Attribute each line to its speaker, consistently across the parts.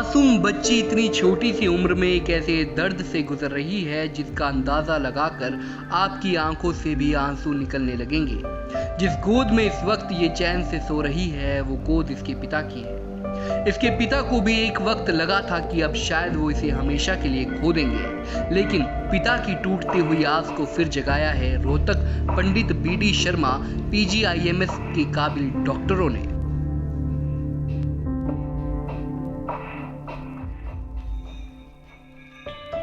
Speaker 1: मासूम बच्ची इतनी छोटी सी उम्र में एक ऐसे दर्द से गुजर रही है जिसका अंदाजा लगाकर आपकी आंखों से भी आंसू निकलने लगेंगे। जिस गोद में इस वक्त ये चैन से सो रही है वो गोद इसके पिता की है। इसके पिता को भी एक वक्त लगा था कि अब शायद वो इसे हमेशा के लिए खो देंगे, लेकिन पिता की टूटती हुई आस को फिर जगाया है रोहतक पंडित BD शर्मा PGIMS के काबिल डॉक्टरों ने।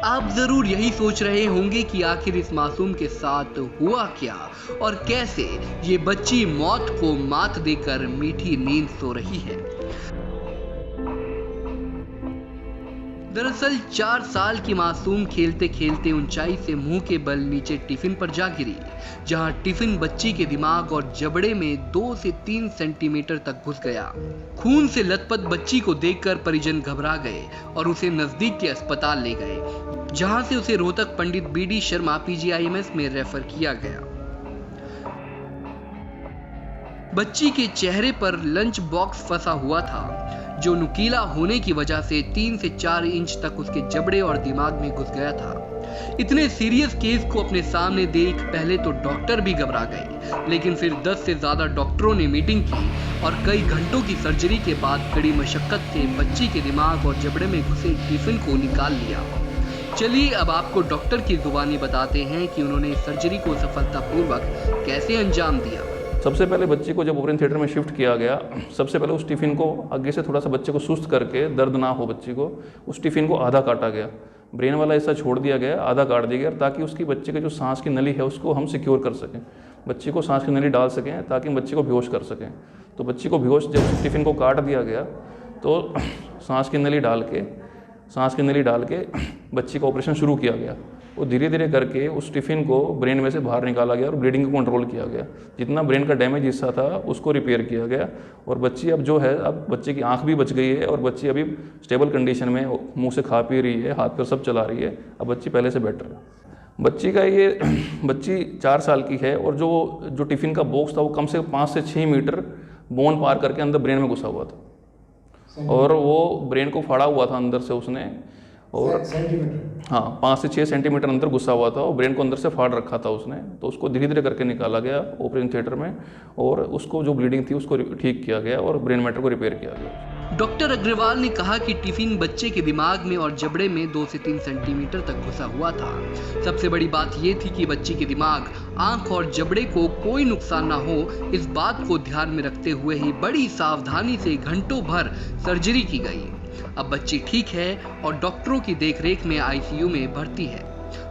Speaker 1: आप जरूर यही सोच रहे होंगे कि आखिर इस मासूम के साथ हुआ क्या और कैसे ये बच्ची मौत को मात देकर मीठी नींद सो रही है। दरअसल 4 साल की मासूम खेलते खेलते ऊंचाई से मुंह के बल नीचे टिफिन पर जा गिरी, जहां टिफिन बच्ची के दिमाग और जबड़े में 2 से 3 सेंटीमीटर तक घुस गया। खून से लथपथ बच्ची को देखकर परिजन घबरा गए और उसे नजदीक के अस्पताल ले गए, जहां से उसे रोहतक पंडित BD शर्मा PGIMS में रेफर किया गया। बच्ची के चेहरे पर लंच बॉक्स फंसा हुआ था, जो नुकीला होने की वजह से 3 से 4 इंच तक उसके जबड़े और दिमाग में घुस गया था। इतने सीरियस केस को अपने सामने देख पहले तो डॉक्टर भी घबरा गए, लेकिन फिर 10 से ज्यादा डॉक्टरों ने मीटिंग की और कई घंटों की सर्जरी के बाद कड़ी मशक्कत से बच्ची के दिमाग और जबड़े में घुसे टिफिन को निकाल लिया। चलिए अब आपको डॉक्टर की जुबानी बताते हैं कि उन्होंने सर्जरी को सफलतापूर्वक कैसे अंजाम दिया।
Speaker 2: सबसे पहले बच्ची को जब ऑपरेशन थिएटर में शिफ्ट किया गया, सबसे पहले उस टिफ़िन को आगे से थोड़ा सा बच्चे को सुस्त करके, दर्द ना हो बच्ची को, उस टिफ़िन को आधा काटा गया। ब्रेन वाला हिस्सा छोड़ दिया गया, आधा काट दिया गया, ताकि उसकी बच्चे के जो सांस की नली है उसको हम सिक्योर कर सकें, बच्ची को सांस की नली डाल सकें ताकि बच्चे को बेहोश कर सकें। तो बच्ची को बेहोश जब उस टिफ़िन को काट दिया गया तो सांस की नली डाल के बच्ची का ऑपरेशन शुरू किया गया। वो धीरे धीरे करके उस टिफ़िन को ब्रेन में से बाहर निकाला गया और ब्लीडिंग को कंट्रोल किया गया। जितना ब्रेन का डैमेज हिस्सा था उसको रिपेयर किया गया और बच्ची अब जो है, अब बच्चे की आंख भी बच गई है और बच्ची अभी स्टेबल कंडीशन में मुंह से खा पी रही है, हाथ पैर सब चला रही है। अब बच्ची पहले से बेटर है। बच्ची 4 साल की है और जो टिफ़िन का बॉक्स था वो कम से कम 5 से 6 मीटर बोन पार करके अंदर ब्रेन में घुसा हुआ था और वो ब्रेन को फाड़ा हुआ था अंदर से उसने, और हाँ 5 से 6 सेंटीमीटर अंदर घुसा हुआ था और ब्रेन को अंदर से फाड़ रखा था उसने। तो उसको धीरे धीरे करके निकाला गया ऑपरेशन थिएटर में और उसको जो ब्लीडिंग थी उसको ठीक किया गया और ब्रेन मैटर को रिपेयर किया गया।
Speaker 1: डॉक्टर अग्रवाल ने कहा कि टिफिन बच्चे के दिमाग में और जबड़े में 2 से 3 सेंटीमीटर तक घुसा हुआ था। सबसे बड़ी बात यह थी कि बच्ची के दिमाग, आंख और जबड़े को कोई नुकसान ना हो, इस बात को ध्यान में रखते हुए ही बड़ी सावधानी से घंटों भर सर्जरी की गई। अब बच्ची ठीक है और डॉक्टरों की देखरेख में ICU में भर्ती है।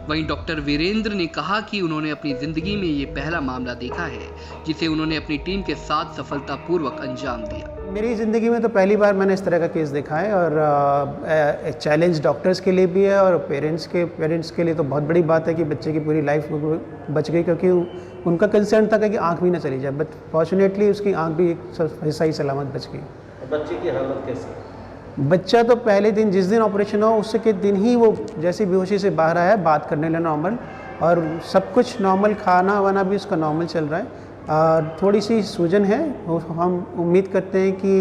Speaker 1: वहीं डॉक्टर वीरेंद्र ने कहा कि उन्होंने अपनी जिंदगी में ये पहला मामला देखा है जिसे उन्होंने अपनी टीम के साथ सफलतापूर्वक अंजाम दिया।
Speaker 3: मेरी ज़िंदगी में तो पहली बार मैंने इस तरह का केस देखा है और चैलेंज डॉक्टर्स के लिए भी है और पेरेंट्स के लिए तो बहुत बड़ी बात है कि बच्चे की पूरी लाइफ बच गई, क्योंकि उनका कंसर्न था कि आंख भी ना चली जाए, बट फॉर्चुनेटली उसकी आंख भी सही सलामत बच गई।
Speaker 4: बच्चे की हालत कैसी?
Speaker 3: बच्चा तो पहले दिन, जिस दिन ऑपरेशन हो उसके के दिन ही वो जैसे बेहोशी से बाहर आया, बात करने लगा नॉर्मल और सब कुछ नॉर्मल, खाना वाना भी उसका नॉर्मल चल रहा है। थोड़ी सी सूजन है, हम उम्मीद करते हैं कि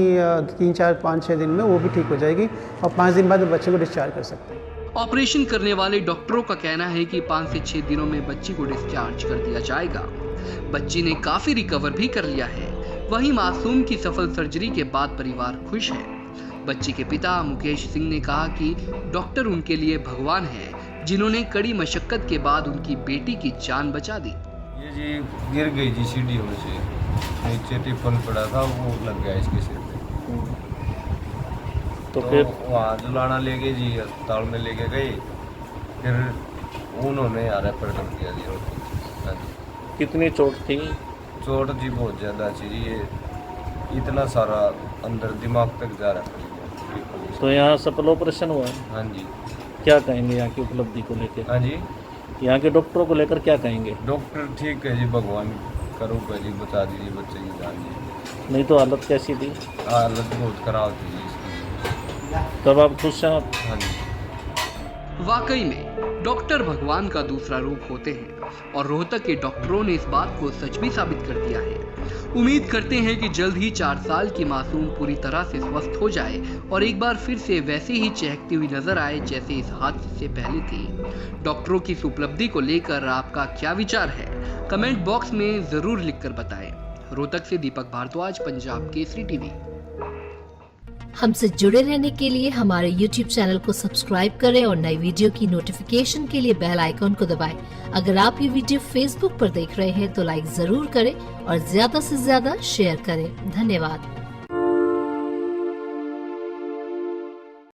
Speaker 3: 3, 4, 5, 6 दिन में वो भी ठीक हो जाएगी और 5 दिन बाद बच्चे को डिस्चार्ज कर सकते हैं।
Speaker 1: ऑपरेशन करने वाले डॉक्टरों का कहना है कि 5 से 6 दिनों में बच्ची को डिस्चार्ज कर दिया जाएगा। बच्ची ने काफी रिकवर भी कर लिया है। वहीं मासूम की सफल सर्जरी के बाद परिवार खुश है। बच्ची के पिता मुकेश सिंह ने कहा कि डॉक्टर उनके लिए भगवान है, जिन्होंने कड़ी मशक्कत के बाद उनकी बेटी की जान बचा दी।
Speaker 4: ये जी गिर गई जी सीढ़ियों में से, नीचे टिफिन पड़ा था वो लग गया इसके सिर पे। तो फिर वहाँ जुलाना ले गए जी, अस्पताल में लेके गए, फिर उन्होंने रेफर कर दिया जी।
Speaker 5: कितनी चोट थी?
Speaker 4: चोट जी बहुत ज़्यादा थी जी, ये इतना सारा अंदर दिमाग तक जा रहा है।
Speaker 5: तो यहाँ सफल ऑपरेशन हुआ?
Speaker 4: हाँ जी।
Speaker 5: क्या कहेंगे यहाँ की उपलब्धि को लेकर?
Speaker 4: हाँ जी,
Speaker 5: यहाँ के डॉक्टरों को लेकर क्या कहेंगे?
Speaker 4: डॉक्टर ठीक है जी, भगवान करूँगा जी, बचा दीजिए बच्चे की जान जी।
Speaker 5: नहीं तो हालत कैसी थी?
Speaker 4: हालत बहुत खराब थी जी इसकी।
Speaker 5: तब आप खुश हैं?
Speaker 4: हाँ जी।
Speaker 1: वाकई में डॉक्टर भगवान का दूसरा रूप होते हैं और रोहतक के डॉक्टरों ने इस बात को सच भी साबित कर दिया है। उम्मीद करते हैं कि जल्द ही 4 साल की मासूम पूरी तरह से स्वस्थ हो जाए और एक बार फिर से वैसे ही चहकती हुई नजर आए जैसे इस हादसे से पहले थी। डॉक्टरों की इस उपलब्धि को लेकर आपका क्या विचार है, कमेंट बॉक्स में जरूर लिखकर बताएं। रोहतक से दीपक भारद्वाज, पंजाब केसरी टीवी।
Speaker 6: हमसे जुड़े रहने के लिए हमारे YouTube चैनल को सब्सक्राइब करें और नई वीडियो की नोटिफिकेशन के लिए बेल आइकॉन को दबाएं। अगर आप ये वीडियो Facebook पर देख रहे हैं तो लाइक जरूर करें और ज्यादा से ज्यादा शेयर करें। धन्यवाद।